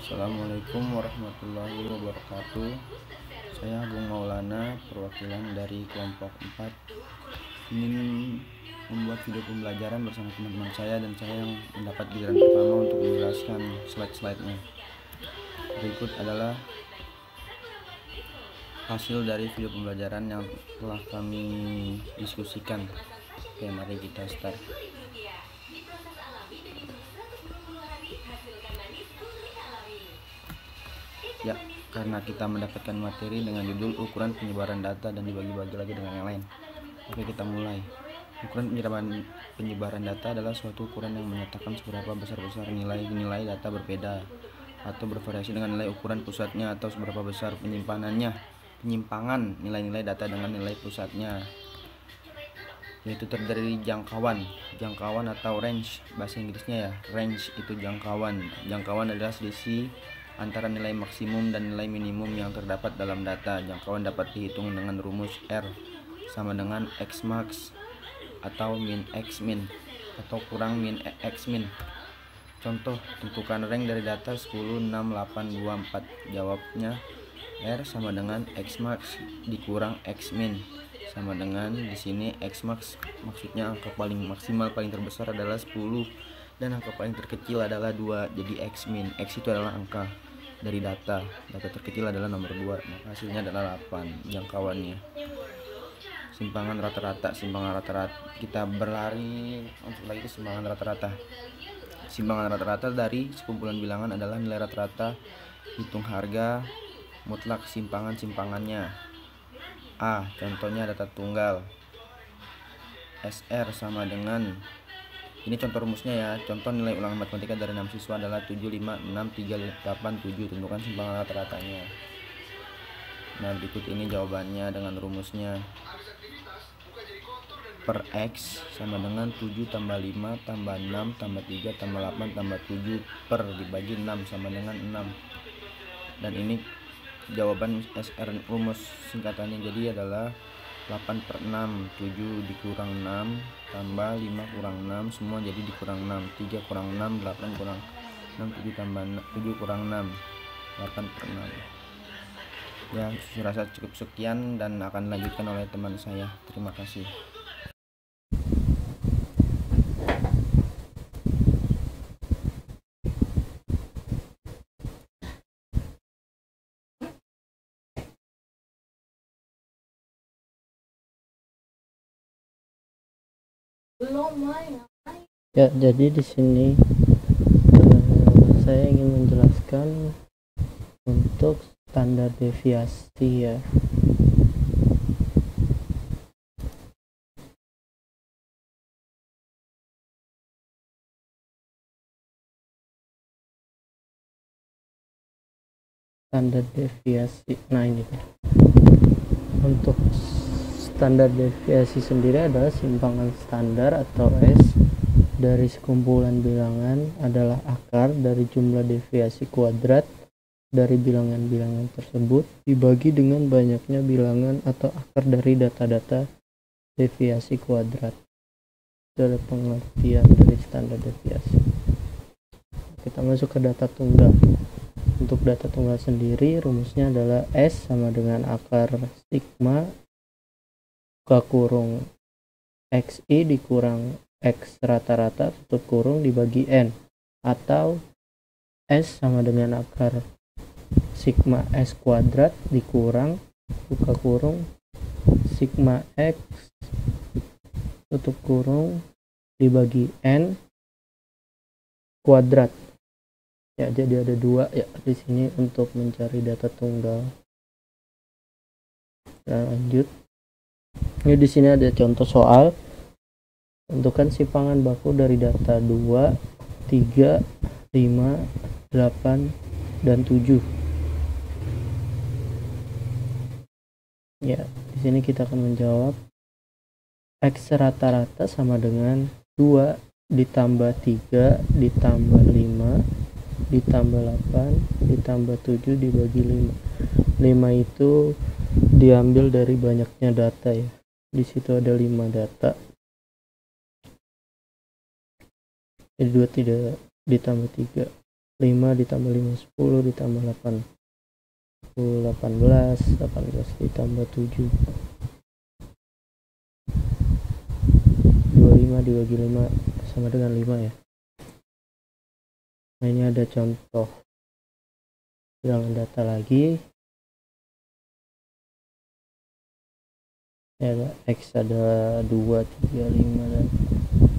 Assalamualaikum warahmatullahi wabarakatuh. Saya Agung Maulana, perwakilan dari kelompok 4, ingin membuat video pembelajaran bersama teman-teman saya, dan saya yang mendapat giliran pertama untuk menjelaskan slide-slide-nya. Berikut adalah hasil dari video pembelajaran yang telah kami diskusikan. Oke, mari kita start. Ya, karena kita mendapatkan materi dengan judul ukuran penyebaran data dan dibagi-bagi lagi dengan yang lain. Oke, kita mulai. Ukuran penyebaran data adalah suatu ukuran yang menyatakan seberapa besar nilai-nilai data berbeda atau bervariasi dengan nilai ukuran pusatnya, atau seberapa besar penyimpangan nilai-nilai data dengan nilai pusatnya, yaitu terdiri dari jangkauan atau range, bahasa Inggrisnya ya. Range itu jangkauan adalah selisih antara nilai maksimum dan nilai minimum yang terdapat dalam data. Jangkauan dapat dihitung dengan rumus R sama dengan X max atau min X min atau kurang min X min. Contoh, tentukan rank dari data 10, 6, 8, 2, 4. Jawabnya R sama dengan X max dikurang X min sama dengan, di sini X max maksudnya angka paling maksimal paling terbesar adalah 10 dan angka paling terkecil adalah 2. Jadi X min, X itu adalah angka dari data terkecil adalah nomor 2, maka hasilnya adalah 8 jangkauannya. Simpangan rata-rata, kita berlari untuk lagi ke simpangan rata-rata. Simpangan rata-rata dari sekumpulan bilangan adalah nilai rata-rata hitung harga mutlak simpangannya. A, contohnya data tunggal. SR sama dengan, ini contoh rumusnya ya. Contoh nilai ulangan matematika dari 6 siswa adalah 7, 5, 6, 3, 8, 7. Tentukan simpangan rata-ratanya. Nah, berikut ini jawabannya dengan rumusnya. Per X sama dengan 7 tambah 5 tambah 6 tambah 3 tambah 8 tambah 7 per dibagi 6 sama dengan 6. Dan ini jawaban SR, rumus singkatannya jadi adalah 8 per 6, 7 dikurang 6 tambah 5 kurang 6, semua jadi dikurang 6, 3 kurang 6, 8 kurang 6, 7 tambah 7 kurang 6, 8 per 6. Ya, saya rasa cukup sekian dan akan dilanjutkan oleh teman saya. Terima kasih. Ya, jadi di sini saya ingin menjelaskan untuk standar deviasi ya. Standar deviasi. Nah, ini untuk standar deviasi sendiri adalah simpangan standar atau S dari sekumpulan bilangan adalah akar dari jumlah deviasi kuadrat dari bilangan-bilangan tersebut dibagi dengan banyaknya bilangan atau akar dari data-data deviasi kuadrat. Itu adalah pengertian dari standar deviasi. Kita masuk ke data tunggal. Untuk data tunggal sendiri rumusnya adalah S sama dengan akar sigma buka kurung XI dikurang X rata-rata tutup kurung dibagi N, atau S sama dengan akar sigma S kuadrat dikurang buka kurung sigma X tutup kurung dibagi N kuadrat. Ya, jadi ada 2 ya di sini untuk mencari data tunggal. Kita lanjut. Ini di sini ada contoh soal. Tentukan simpangan baku dari data 2, 3, 5, 8, dan 7. Ya, di sini kita akan menjawab X rata-rata sama dengan 2 ditambah 3 ditambah 5 ditambah 8 ditambah 7 dibagi 5. 5 itu diambil dari banyaknya data ya. Di situ ada 5 data. Jadi 2 tidak ditambah 3 5 ditambah 5 10 ditambah 8 10 18 ditambah 7 25 dibagi 5 sama dengan 5 ya. Nah ini ada contoh bilangan data lagi ya, ada X ada 2 3 5 dan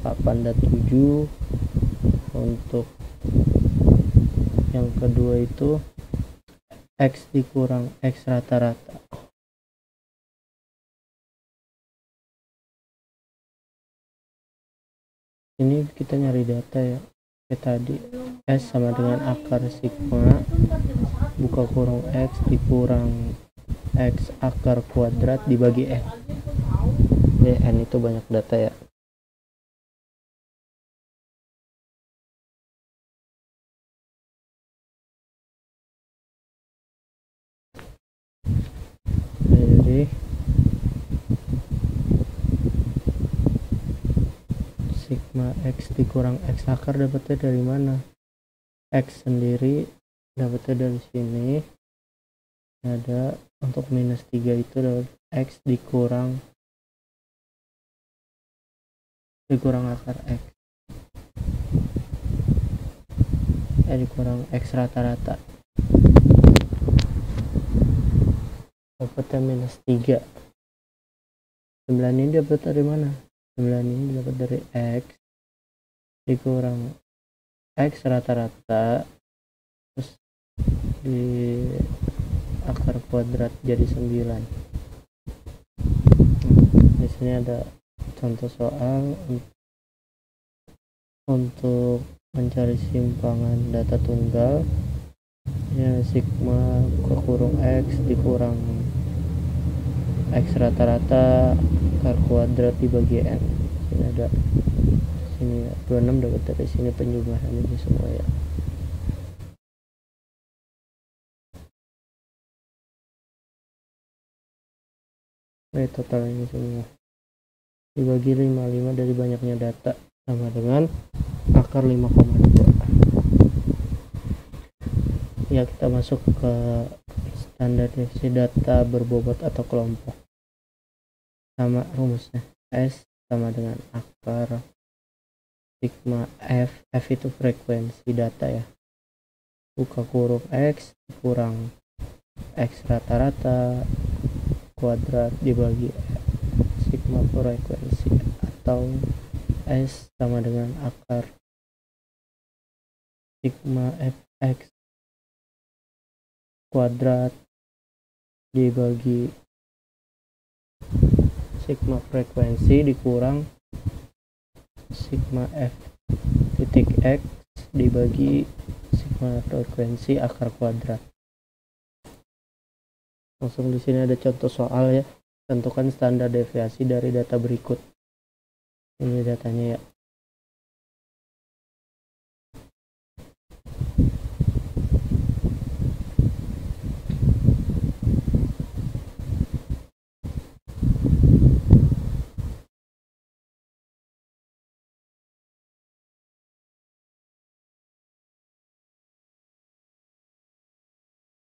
8 dan 7. Untuk yang kedua itu X dikurang X rata-rata. Ini kita nyari data ya, kayak tadi S sama dengan akar sigma buka kurung X dikurang X akar kuadrat dibagi N. Jadi N itu banyak data ya. Jadi sigma X dikurang X akar dapatnya dari mana? X sendiri dapatnya dari sini. Ada untuk minus 3 itu dapat X dikurang akar X dikurang X rata-rata, dapatnya minus 3. 9 ini dapat dari mana? 9 ini dapat dari X dikurang X rata-rata terus di akar kuadrat jadi 9. Di sini ada contoh soal untuk mencari simpangan data tunggal ya, sigma buka kurung X dikurang X rata-rata akar kuadrat dibagi N. Sini ada sini ya, 26 dapat dari sini penjumlahan ini semua ya. Total ini semua dibagi 5 dari banyaknya data sama dengan akar 5,2. Ya kita masuk ke standar definisi data berbobot atau kelompok. Sama rumusnya, S sama dengan akar sigma F itu frekuensi data ya, buka kurung X kurang X rata-rata kuadrat dibagi sigma frekuensi, atau S sama dengan akar sigma Fx kuadrat dibagi sigma frekuensi dikurang sigma F titik X dibagi sigma frekuensi akar kuadrat. Langsung di sini ada contoh soal ya. Tentukan standar deviasi dari data berikut. Ini datanya ya.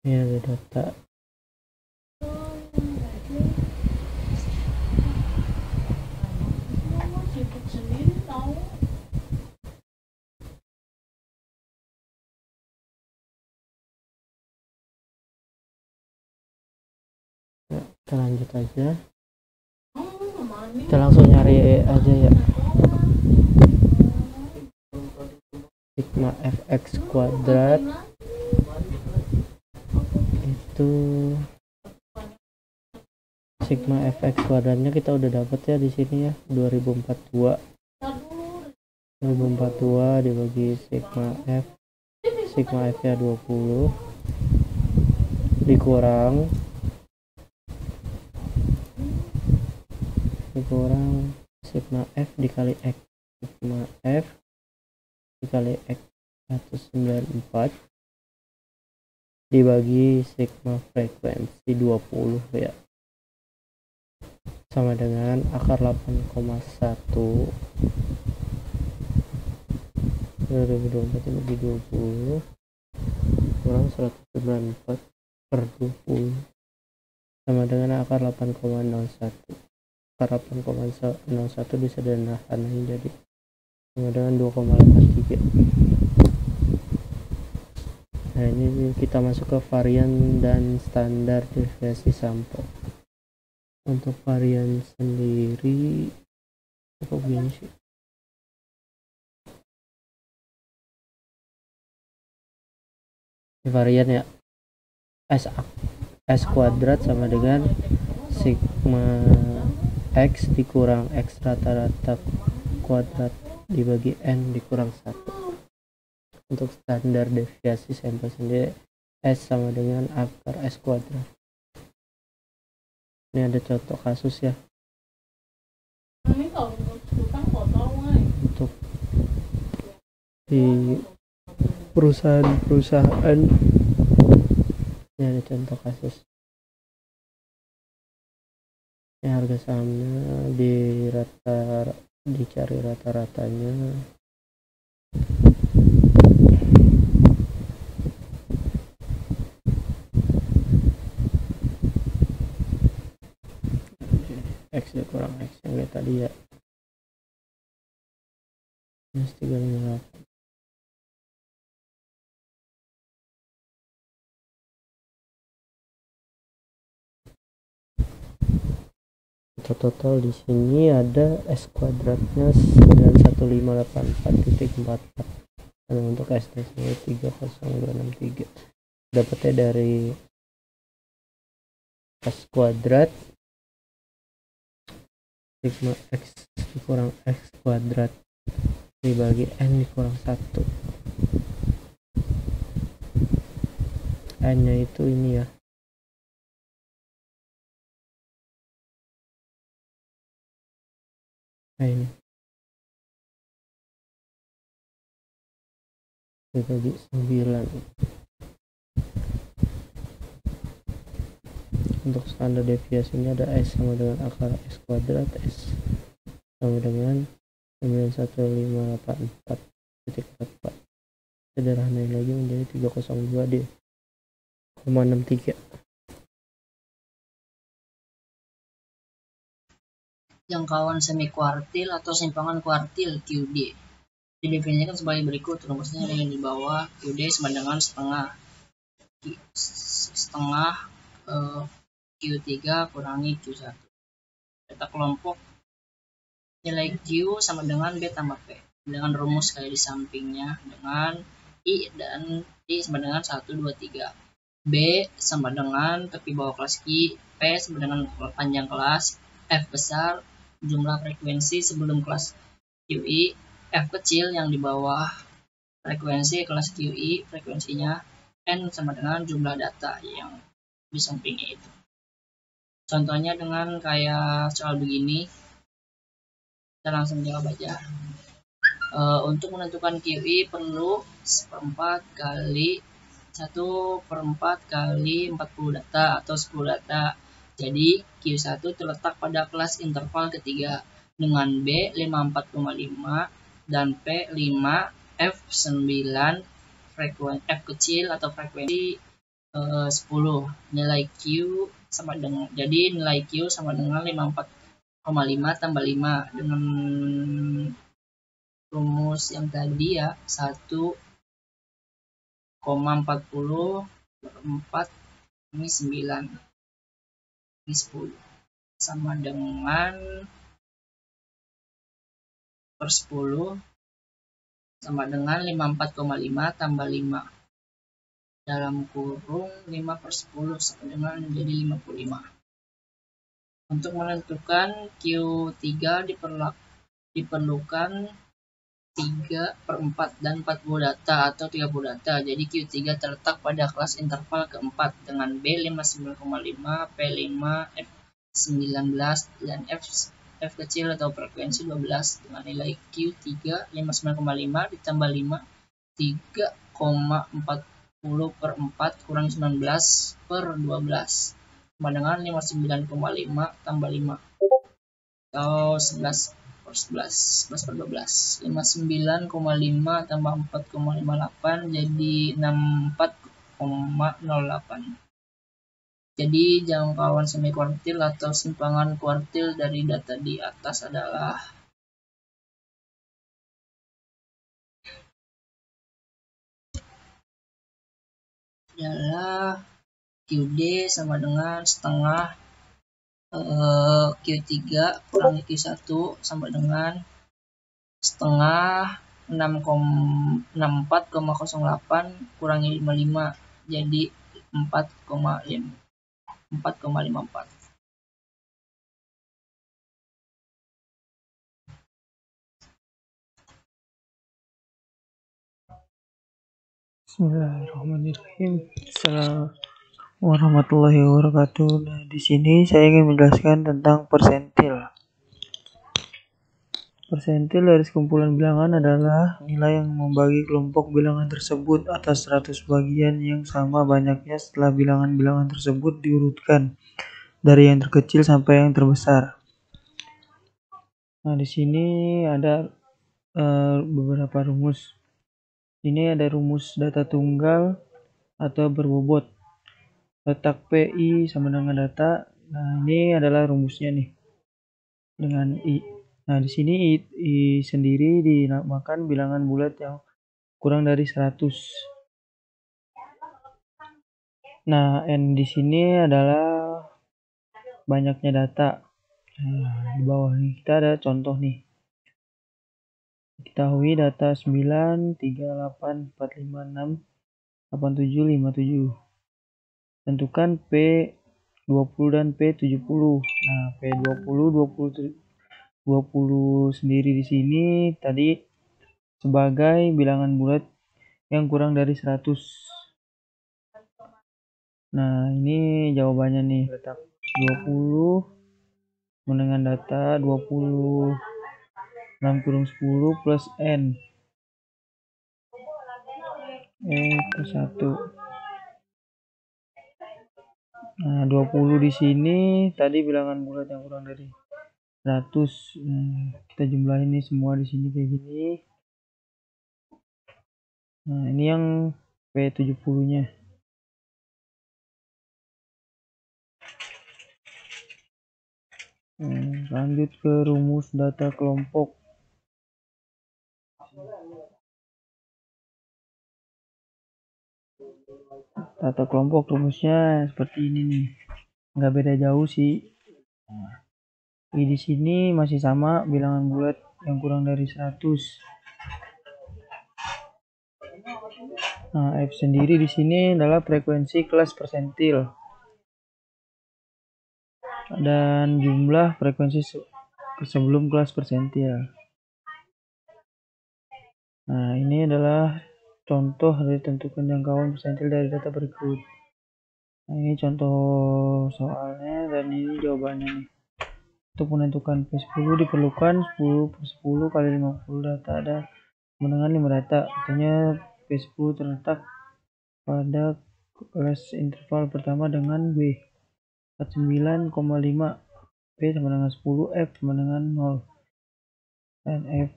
Ini ada data. Kita lanjut aja, kita langsung nyari aja ya. Sigma Fx kuadrat itu sigma Fx kuadratnya kita udah dapat ya di sini ya, 2042 dibagi sigma F nya 20 dikurang sigma F dikali X, sigma F dikali X 194 dibagi sigma frekuensi 20 ya, sama dengan akar 8,1 2024 dibagi 20 kurang 194 per 20 sama dengan akar 8,01. Akar 8,01 disederhanakan jadi sama dengan 2,83. Nah, ini kita masuk ke varian dan standar deviasi sampel. Untuk varian sendiri cukup gini sih. Varian ya, S kuadrat sama dengan sigma X dikurang X rata-rata kuadrat dibagi N dikurang 1. Untuk standar deviasi sampel sendiri S sama dengan akar S kuadrat. Ini ada contoh kasus ya. Untuk di perusahaan ini ada contoh kasus. Ini harga sahamnya dicari rata-ratanya. X dikurang X yang kayak tadi ya, minus 358. Total di sini ada S kuadratnya 91584.44 dan untuk S nya 30263 dapatnya dari S kuadrat sigma X dikurang X kuadrat dibagi N dikurang 1. N nya itu ini ya, nah ini dibagi 9. Untuk standar deviasinya ada S sama dengan akar S kuadrat, S sama dengan 91584.44. Sederhanain lagi menjadi 302D,63. Jangkauan semi kuartil atau simpangan kuartil QD didefinisikan sebagai berikut. Rumusnya yang di bawah. QD sama dengan setengah Q3 kurangi Q1. Data kelompok nilai Q sama dengan B tambah P dengan rumus kayak di sampingnya dengan I dan I sama dengan 1, 2, 3. B sama dengan tepi bawah kelas Q, P sama dengan panjang kelas, F besar jumlah frekuensi sebelum kelas QI, F kecil yang di bawah frekuensi kelas QI frekuensinya, N sama dengan jumlah data yang di sampingnya itu. Contohnya dengan kayak soal begini, kita langsung jawab aja. Untuk menentukan QI perlu 1/4 kali 40 data atau 10 data. Jadi Q1 terletak pada kelas interval ketiga dengan B 54,5 dan P 5, F 9, F kecil atau frekuensi 10. Nilai Q sama dengan, jadi nilai Q sama dengan 54,5 tambah 5 dengan rumus yang tadi ya, 1,40 per 4 ini 9 ini 10 sama dengan per 10 sama dengan 54,5 tambah 5 dalam kurung 5 per 10 sama dengan menjadi 55. Untuk menentukan Q3 diperlukan 3/4 dan 40 data atau 30 data. Jadi Q3 terletak pada kelas interval keempat dengan B 59,5, P 5, F 19 dan F kecil atau frekuensi 12 dengan nilai Q3 59,5 ditambah 5 3,40 per 4 kurang 19 per 12 sama dengan 59,5 tambah 5 atau 11 per 11 per 12. 59,5 tambah 4,58 jadi 64 0,08. Jadi jangkauan semi kuartil atau simpangan kuartil dari data di atas adalah QD sama dengan setengah Q3 kurangi Q1 sama dengan setengah 64,08 kurangi 55, jadi 4,54. Bismillahirrahmanirrahim. Assalamualaikum warahmatullahi wabarakatuh. Nah, di sini saya ingin menjelaskan tentang persentil. Persentil dari sekumpulan bilangan adalah nilai yang membagi kelompok bilangan tersebut atas 100 bagian yang sama banyaknya setelah bilangan-bilangan tersebut diurutkan dari yang terkecil sampai yang terbesar. Nah, di sini ada beberapa rumus. Ini ada rumus data tunggal atau berbobot. Letak PI sama dengan data. Nah, ini adalah rumusnya nih. Dengan I. Nah, di sini I sendiri dinamakan bilangan bulat yang kurang dari 100. Nah, N di sini adalah banyaknya data. Nah, di bawah ini kita ada contoh nih. Ketahui data 9, 3, 8, 4, 5, 6, 8, 7, 5, 7. Tentukan P20 dan P70. Nah, P20, 20 sendiri di sini tadi sebagai bilangan bulat yang kurang dari 100. Nah, ini jawabannya nih, letak 20 dengan data 20 6/10 plus N plus 1. Nah, 20 di sini tadi bilangan bulat yang kurang dari 100. Kita jumlahin nih semua di sini kayak gini. Nah, ini yang P70-nya. Lanjut ke rumus data kelompok. Data kelompok rumusnya seperti ini nih. Nggak beda jauh sih. I di sini masih sama bilangan bulat yang kurang dari 100. Nah, F sendiri di sini adalah frekuensi kelas persentil. Dan jumlah frekuensi sebelum kelas persentil. Nah, ini adalah contoh dari tentukan jangkauan persentil dari data berikut. Nah, ini contoh soalnya dan ini jawabannya nih. Untuk menentukan P10 diperlukan 10/10 kali 50 data ada dengan 5 data. Artinya P10 terletak pada kelas interval pertama dengan B 49,5, P sama dengan 10, F sama dengan 0, dan F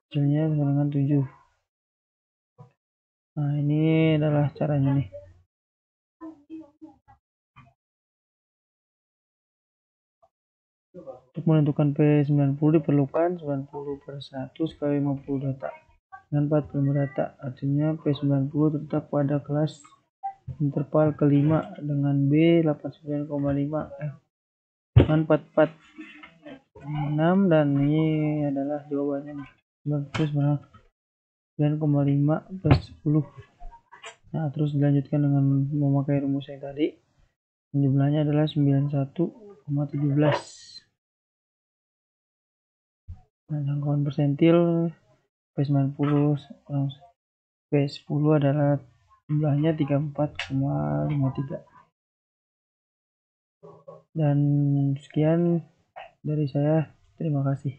kecilnya sama dengan 7. Nah, ini adalah caranya nih. Untuk menentukan P90 diperlukan 90/100 kali 50 data dengan 45 data. Artinya P90 terletak pada kelas interval kelima dengan B 89,5, F dengan 44,6, dan ini adalah jawabannya 9,5 plus 10. Nah, terus dilanjutkan dengan memakai rumus yang tadi. Jumlahnya adalah 91,17. Nah, jangkauan persentil P90 P10 adalah jumlahnya 34,53. Dan sekian dari saya, terima kasih.